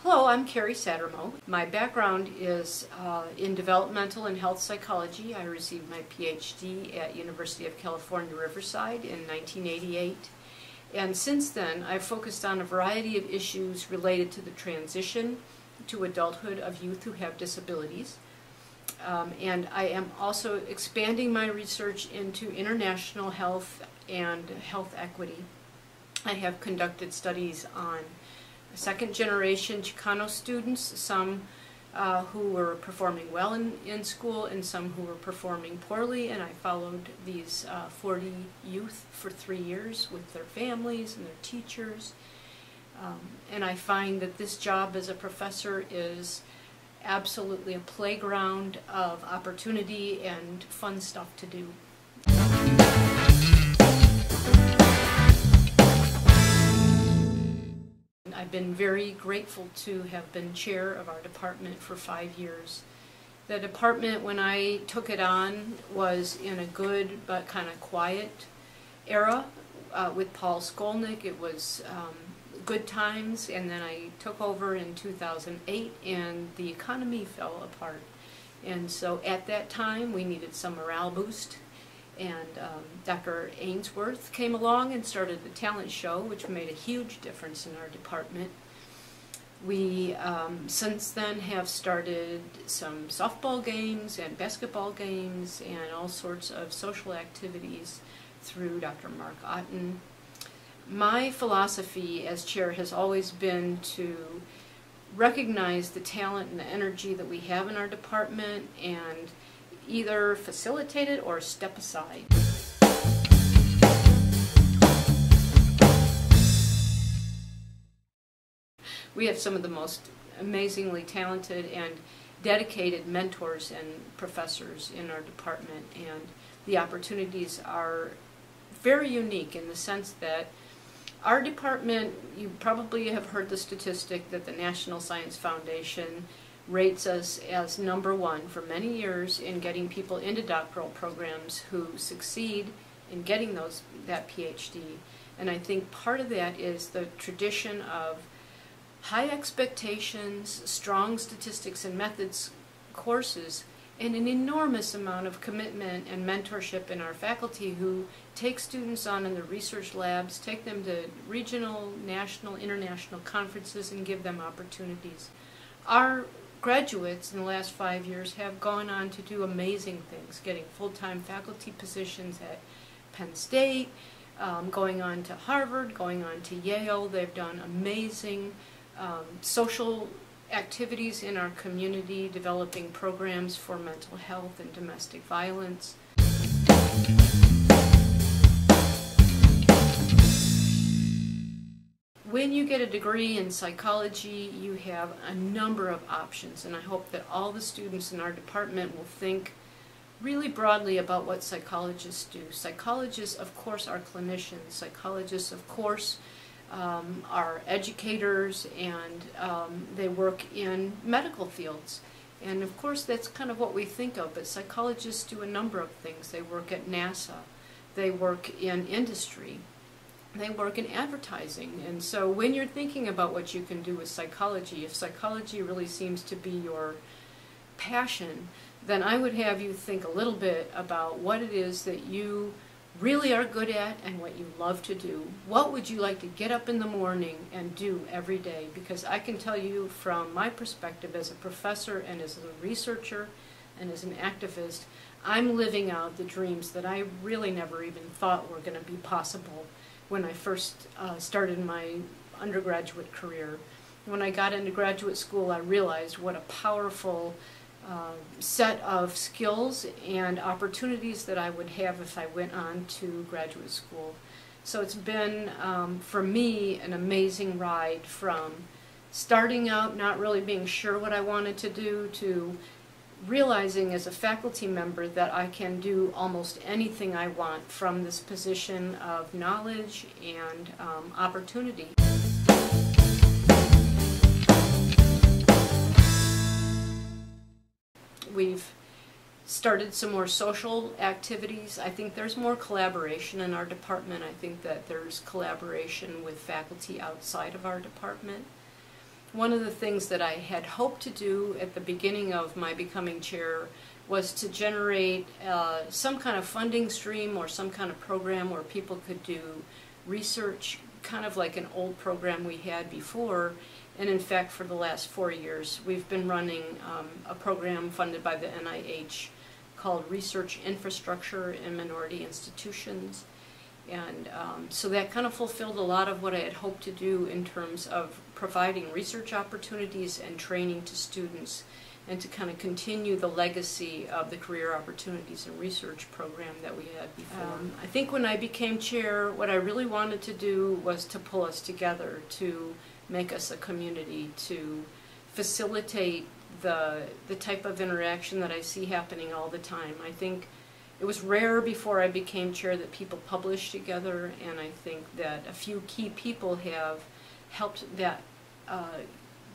Hello, I'm Carrie Saetermoe. My background is in developmental and health psychology. I received my PhD at University of California, Riverside in 1988. And since then, I've focused on a variety of issues related to the transition to adulthood of youth who have disabilities. And I am also expanding my research into international health and health equity. I have conducted studies on second-generation Chicano students, some who were performing well in school and some who were performing poorly, and I followed these 40 youth for 3 years with their families and their teachers. And I find that this job as a professor is absolutely a playground of opportunity and fun stuff to do. I've been very grateful to have been chair of our department for 5 years. The department, when I took it on, was in a good but kind of quiet era with Paul Skolnick. It was good times, and then I took over in 2008 and the economy fell apart. And so at that time we needed some morale boost. And Dr. Ainsworth came along and started the talent show, which made a huge difference in our department. We, since then, have started some softball games and basketball games and all sorts of social activities through Dr. Mark Otten. My philosophy as chair has always been to recognize the talent and the energy that we have in our department and either facilitate it or step aside. We have some of the most amazingly talented and dedicated mentors and professors in our department, and the opportunities are very unique in the sense that our department, you probably have heard the statistic that the National Science Foundation rates us as #1 for many years in getting people into doctoral programs who succeed in getting that PhD. And I think part of that is the tradition of high expectations, strong statistics and methods courses, and an enormous amount of commitment and mentorship in our faculty who take students on in the research labs, take them to regional, national, international conferences, and give them opportunities. Our graduates in the last 5 years have gone on to do amazing things, getting full-time faculty positions at Penn State, going on to Harvard, going on to Yale. They've done amazing social activities in our community, developing programs for mental health and domestic violence. When you get a degree in psychology, you have a number of options, and I hope that all the students in our department will think really broadly about what psychologists do. Psychologists, of course, are clinicians. Psychologists, of course, are educators, and they work in medical fields. And of course, that's kind of what we think of, but psychologists do a number of things. They work at NASA. They work in industry. They work in advertising. And so when you're thinking about what you can do with psychology, if psychology really seems to be your passion, then I would have you think a little bit about what it is that you really are good at and what you love to do. What would you like to get up in the morning and do every day? Because I can tell you from my perspective as a professor and as a researcher and as an activist, I'm living out the dreams that I really never even thought were going to be possible when I first started my undergraduate career. When I got into graduate school, I realized what a powerful set of skills and opportunities that I would have if I went on to graduate school. So it's been, for me, an amazing ride from starting out not really being sure what I wanted to do to realizing as a faculty member that I can do almost anything I want from this position of knowledge and opportunity. We've started some more social activities. I think there's more collaboration in our department. I think that there's collaboration with faculty outside of our department. one of the things that I had hoped to do at the beginning of my becoming chair was to generate some kind of funding stream or some kind of program where people could do research, kind of like an old program we had before. And in fact, for the last 4 years, we've been running a program funded by the NIH called Research Infrastructure in Minority Institutions. And so that kind of fulfilled a lot of what I had hoped to do in terms of providing research opportunities and training to students, and to kind of continue the legacy of the Career Opportunities and Research program that we had before. I think when I became chair, what I really wanted to do was to pull us together, to make us a community, to facilitate the type of interaction that I see happening all the time. I think it was rare before I became chair that people published together, and I think that a few key people have helped that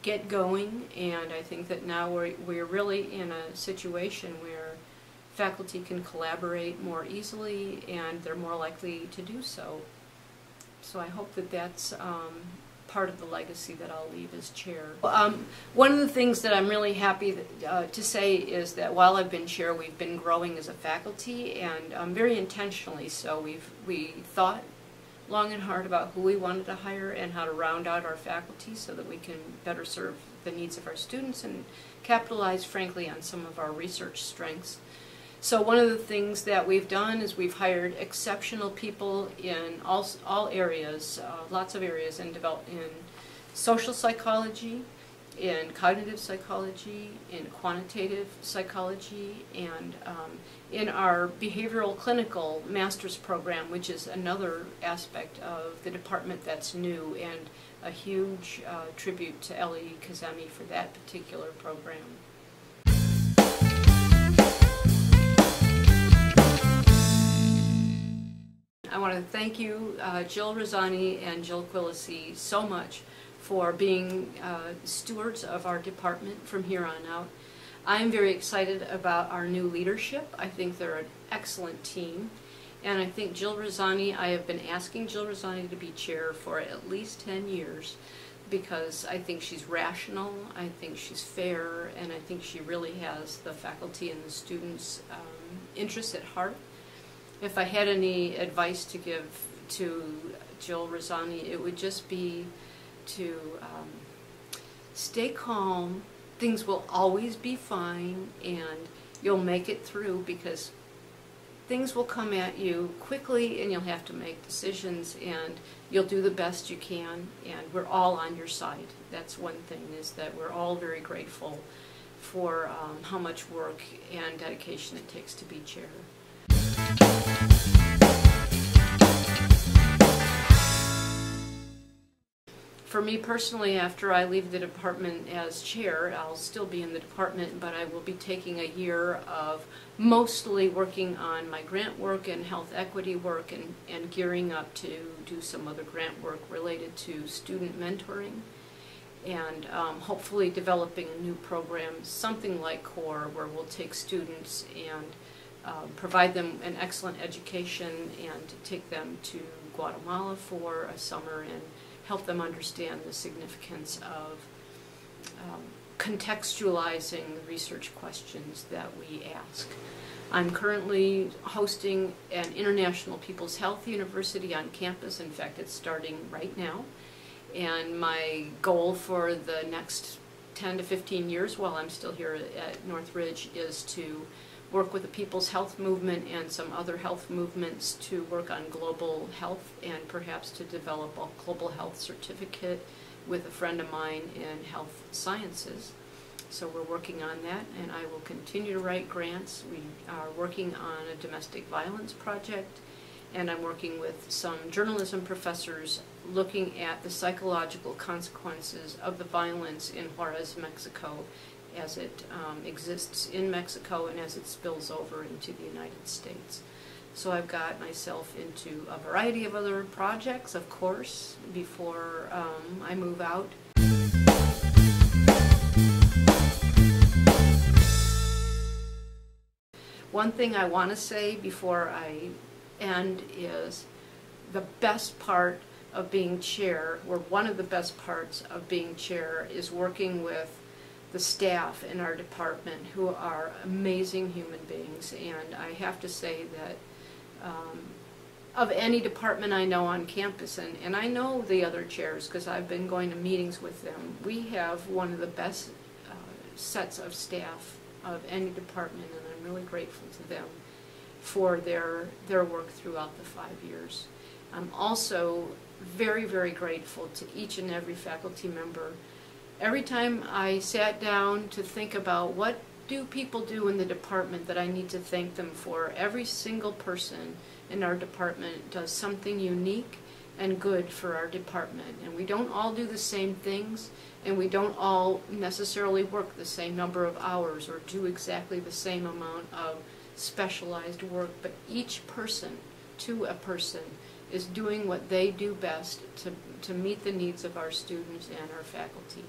get going, and I think that now we're really in a situation where faculty can collaborate more easily, and they're more likely to do so. So I hope that that's part of the legacy that I'll leave as chair. One of the things that I'm really happy to say is that while I've been chair, we've been growing as a faculty, and very intentionally so. We thought long and hard about who we wanted to hire and how to round out our faculty so that we can better serve the needs of our students and capitalize, frankly, on some of our research strengths. So one of the things that we've done is we've hired exceptional people in all areas, lots of areas, in social psychology, in cognitive psychology, in quantitative psychology, and in our behavioral clinical master's program, which is another aspect of the department that's new, and a huge tribute to Ellie Kazemi for that particular program. I want to thank you, Jill Rosani and Jill Quillisi, so much for being stewards of our department from here on out. I'm very excited about our new leadership. I think they're an excellent team. And I think Jill Rosani, I have been asking Jill Rosani to be chair for at least 10 years because I think she's rational, I think she's fair, and I think she really has the faculty and the students' interests at heart. If I had any advice to give to Jill Rosani, it would just be to stay calm. Things will always be fine, and you'll make it through, because things will come at you quickly and you'll have to make decisions, and you'll do the best you can, and we're all on your side. That's one thing, is that we're all very grateful for how much work and dedication it takes to be chair. For me personally, after I leave the department as chair, I'll still be in the department, but I will be taking a year of mostly working on my grant work and health equity work, and gearing up to do some other grant work related to student mentoring, and hopefully developing a new program, something like CORE, where we'll take students and provide them an excellent education and take them to Guatemala for a summer and help them understand the significance of contextualizing the research questions that we ask. I'm currently hosting an International People's Health University on campus. In fact, it's starting right now. And my goal for the next 10 to 15 years while I'm still here at Northridge is to work with the People's Health Movement and some other health movements to work on global health, and perhaps to develop a global health certificate with a friend of mine in health sciences. So we're working on that, and I will continue to write grants. We are working on a domestic violence project, and I'm working with some journalism professors looking at the psychological consequences of the violence in Juarez, Mexico, as it exists in Mexico and as it spills over into the United States. So I've got myself into a variety of other projects, of course, before I move out. One thing I want to say before I end is the best part of being chair, or one of the best parts of being chair, is working with the staff in our department, who are amazing human beings. And I have to say that of any department I know on campus, and I know the other chairs because I've been going to meetings with them, we have one of the best sets of staff of any department, and I'm really grateful to them for their work throughout the 5 years. I'm also very, very grateful to each and every faculty member. Every time I sat down to think about what do people do in the department that I need to thank them for, every single person in our department does something unique and good for our department. And we don't all do the same things, and we don't all necessarily work the same number of hours or do exactly the same amount of specialized work, but each person, to a person, is doing what they do best to meet the needs of our students and our faculty.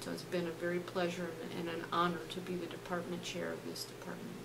So it's been a very pleasure and an honor to be the department chair of this department.